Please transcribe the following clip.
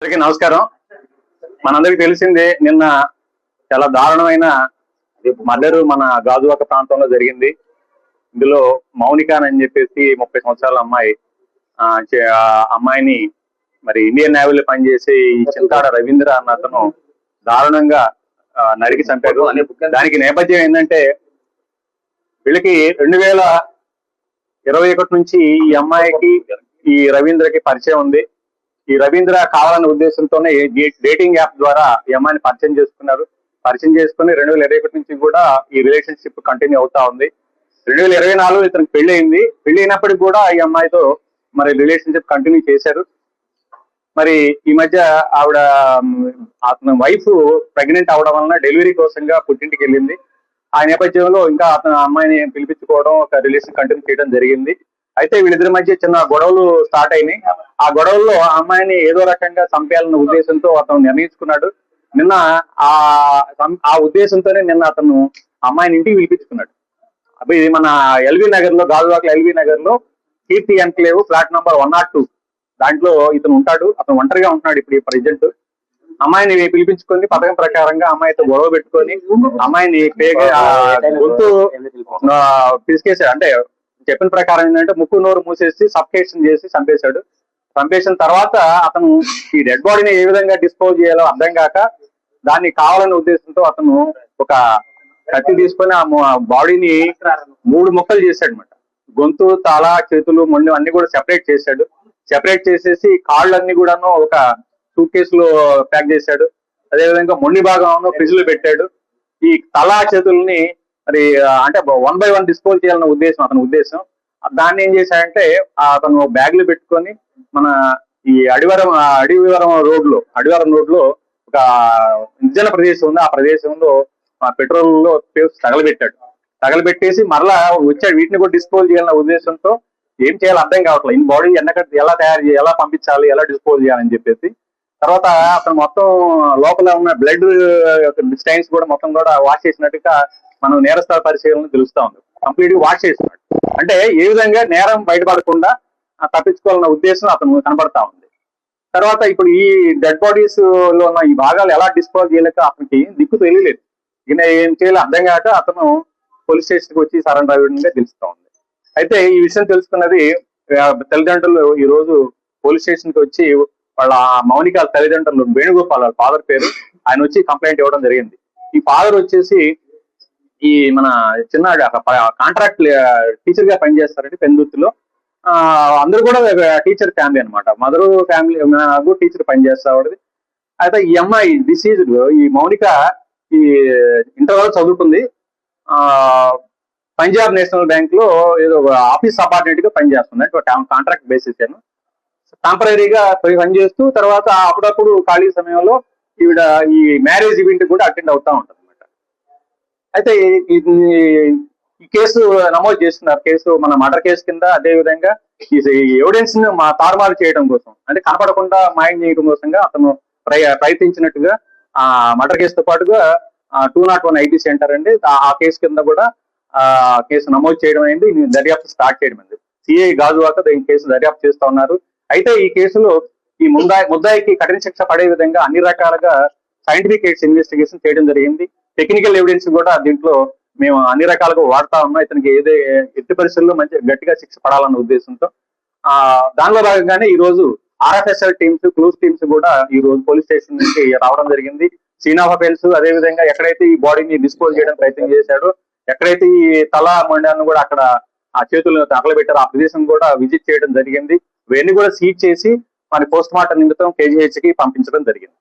అందరికీ నమస్కారం. మనందరికి తెలిసిందే, నిన్న చాలా దారుణమైన మర్డర్ మన గాజువాక ప్రాంతంలో జరిగింది. ఇందులో మౌనిక అని చెప్పేసి 30 సంవత్సరాల అమ్మాయి అమ్మాయిని మరి ఇండియన్ నేవీలో పనిచేసి చింతాడ రవీంద్ర అన్న అతను దారుణంగా నరికి చంపారు. దానికి నేపథ్యం ఏంటంటే, వీళ్ళకి 2021 నుంచి ఈ అమ్మాయికి ఈ రవీంద్రకి పరిచయం ఉంది. ఈ రవీంద్ర కావాలనే ఉద్దేశంతోనే డేటింగ్ యాప్ ద్వారా ఈ అమ్మాయిని పరిచయం చేసుకున్నారు. పరిచయం చేసుకుని 2021 నుంచి కూడా ఈ రిలేషన్షిప్ కంటిన్యూ అవుతా ఉంది. 2024 ఇతనికి పెళ్లి అయింది. పెళ్లి అయినప్పటికీ కూడా ఈ అమ్మాయితో మరి రిలేషన్షిప్ కంటిన్యూ చేశారు. మరి ఈ మధ్య ఆవిడ అతని వైఫ్ ప్రెగ్నెంట్ అవడం వలన డెలివరీ కోసంగా పుట్టింటికి వెళ్ళింది. ఆ నేపథ్యంలో ఇంకా అతను అమ్మాయిని పిలిపించుకోవడం, ఒక రిలేషన్ కంటిన్యూ చేయడం జరిగింది. అయితే వీళ్ళిద్దరి మధ్య చిన్న గొడవలు స్టార్ట్ అయినాయి. ఆ గొడవల్లో ఆ అమ్మాయిని ఏదో రకంగా చంపేయాలన్న ఉద్దేశంతో అతను నిర్ణయించుకున్నాడు. నిన్న ఆ ఉద్దేశంతోనే నిన్న అతను అమ్మాయిని ఇంటికి పిలిపించుకున్నాడు. అప్పుడు ఇది మన ఎల్వి నగర్ లో, గాజువాక ఎల్వి నగర్ లో కీర్తి ఎన్క్లేవ్ ఫ్లాట్ నంబర్ 102 దాంట్లో ఇతను ఉంటాడు. అతను ఒంటరిగా ఉంటున్నాడు ఇప్పుడు ప్రజెంట్. అమ్మాయిని పిలిపించుకొని పథకం ప్రకారంగా అమ్మాయితో గొడవ పెట్టుకొని అమ్మాయిని గొంతు పిసికేసాడు. అంటే చెప్పిన ప్రకారం ఏంటంటే ముక్కు నోరు మూసేసి సఫికేషన్ చేసి చంపేశాడు. చంపేసిన తర్వాత అతను ఈ డెడ్ బాడీని ఏ విధంగా డిస్పోజ్ చేయాలో అర్థం కాక దాన్ని కావాలనే ఉద్దేశంతో అతను ఒక కత్తి తీసుకొని ఆ బాడీని 3 ముక్కలు చేశాడు అనమాట. గొంతు, తల, చేతులు, మొండి అన్ని కూడా సెపరేట్ చేశాడు. సెపరేట్ చేసేసి కాళ్ళన్నీ కూడాను ఒక సూట్ కేసులో ప్యాక్ చేశాడు. అదేవిధంగా మొండి భాగం ఫ్రిడ్జ్ లో పెట్టాడు. ఈ తల, చేతుల్ని మరి అంటే 1 by 1 డిస్పోజ్ చేయాలన్న ఉద్దేశం అతని ఉద్దేశం. దాన్ని ఏం చేశాడంటే అతను బ్యాగ్ లో పెట్టుకొని మన ఈ అడివివరం రోడ్ లో ఒక నిర్జన ప్రదేశం ఉంది. ఆ ప్రదేశంలో పెట్రోల్ లో తగలబెట్టేసి మరలా వచ్చాడు. వీటిని కూడా డిస్పోజ్ చేయాలన్న ఉద్దేశంతో ఏం చేయాలో అర్థం కావట్లేదు. ఈ బాడీ ఎలా తయారు చేయాలి, ఎలా పంపించాలి, ఎలా డిస్పోజ్ చేయాలని చెప్పేసి తర్వాత అతను మొత్తం లోపల ఉన్న బ్లడ్ స్టైన్స్ కూడా మొత్తం కూడా వాష్ చేసినట్టుగా మనం నేరస్థల పరిశీలన తెలుస్తా ఉంది. కంప్లీట్ గా వాష్ చేస్తున్నాడు. అంటే ఏ విధంగా నేరం బయటపడకుండా తప్పించుకోవాలన్న ఉద్దేశం అతను కనబడతా ఉంది. తర్వాత ఇప్పుడు ఈ డెడ్ బాడీస్ లో ఉన్న ఈ భాగాలు ఎలా డిస్పోజ్ చేయలేక అతనికి దిక్కు తెలియలేదు. ఈయన ఏం చేయాలో అర్థం కాక అతను పోలీస్ స్టేషన్ కి వచ్చి సరెండర్ అవ్వడంగా తెలుస్తా ఉంది. అయితే ఈ విషయం తెలుసుకున్నది తల్లిదండ్రులు ఈ రోజు పోలీస్ స్టేషన్ కి వచ్చి వాళ్ళ మౌనిక తల్లిదండ్రులు వేణుగోపాల్, వాళ్ళ ఫాదర్ పేరు, ఆయన వచ్చి కంప్లైంట్ ఇవ్వడం జరిగింది. ఈ ఫాదర్ వచ్చేసి ఈ మన చిన్న కాంట్రాక్ట్ టీచర్ గా పనిచేస్తారండి పెందుర్తిలో. అందరూ కూడా టీచర్ ఫ్యామిలీ అనమాట. మదర్ ఫ్యామిలీ టీచర్ పనిచేస్తాడు. అయితే ఈ అమ్మాయి డిసీజ్డ్ ఈ మౌనిక ఈ ఇంటర్ వరకు చదువుకుంది. పంజాబ్ నేషనల్ బ్యాంక్ లో ఏదో ఆఫీస్ సబార్డినేట్ గా పనిచేస్తుంది. అంటే కాంట్రాక్ట్ బేసిస్ టెంపరీగా పనిచేస్తూ తర్వాత అప్పుడప్పుడు ఖాళీ సమయంలో ఈవిడ ఈ మ్యారేజ్ ఈవెంట్ కూడా అటెండ్ అవుతా ఉంటుంది అనమాట. అయితే ఈ కేసు నమోదు చేస్తున్నారు. కేసు మన మర్డర్ కేసు కింద. అదే విధంగా ఈ ఎవిడెన్స్ ను తారుమారు చేయడం కోసం, అంటే కనపడకుండా మాయం చేయడం కోసంగా అతను ప్రయత్నించినట్టుగా ఆ మర్డర్ కేసుతో పాటుగా 201 ఐటీ సెంటర్ అండి, ఆ కేసు కింద కూడా కేసు నమోదు చేయడం అయింది. దర్యాప్తు స్టార్ట్ చేయడం అయింది. సిఐ గాజువాక ఈ కేసు దర్యాప్తు చేస్తా ఉన్నారు. అయితే ఈ కేసులో ఈ ముద్దాయికి కఠిన శిక్ష పడే విధంగా అన్ని రకాలుగా సైంటిఫిక్ ఇన్వెస్టిగేషన్ చేయడం జరిగింది. టెక్నికల్ ఎవిడెన్స్ కూడా దీంట్లో మేము అన్ని రకాలుగా వాడుతా ఉన్నాం. ఇతనికి ఎట్టి పరిస్థితుల్లో మంచి గట్టిగా శిక్ష పడాలన్న ఉద్దేశంతో దానిలో భాగంగానే ఈ రోజు ఆర్ఎఫ్ఎస్ఎల్ టీమ్స్, క్లూస్ టీమ్స్ కూడా ఈ రోజు పోలీస్ స్టేషన్ నుంచి రావడం జరిగింది. సీన్ ఆఫ్ అఫెన్స్, అదేవిధంగా ఎక్కడైతే ఈ బాడీని డిస్పోజ్ చేయడం ప్రయత్నం చేశాడో, ఎక్కడైతే ఈ తల మండాన్ని కూడా అక్కడ ఆ చేతులను తగలబెట్టారో ఆ ప్రదేశం కూడా విజిట్ చేయడం జరిగింది. ఇవన్నీ కూడా సీజ్ చేసి మన పోస్ట్ మార్టం నిమిత్తం KGH కి పంపించడం జరిగింది.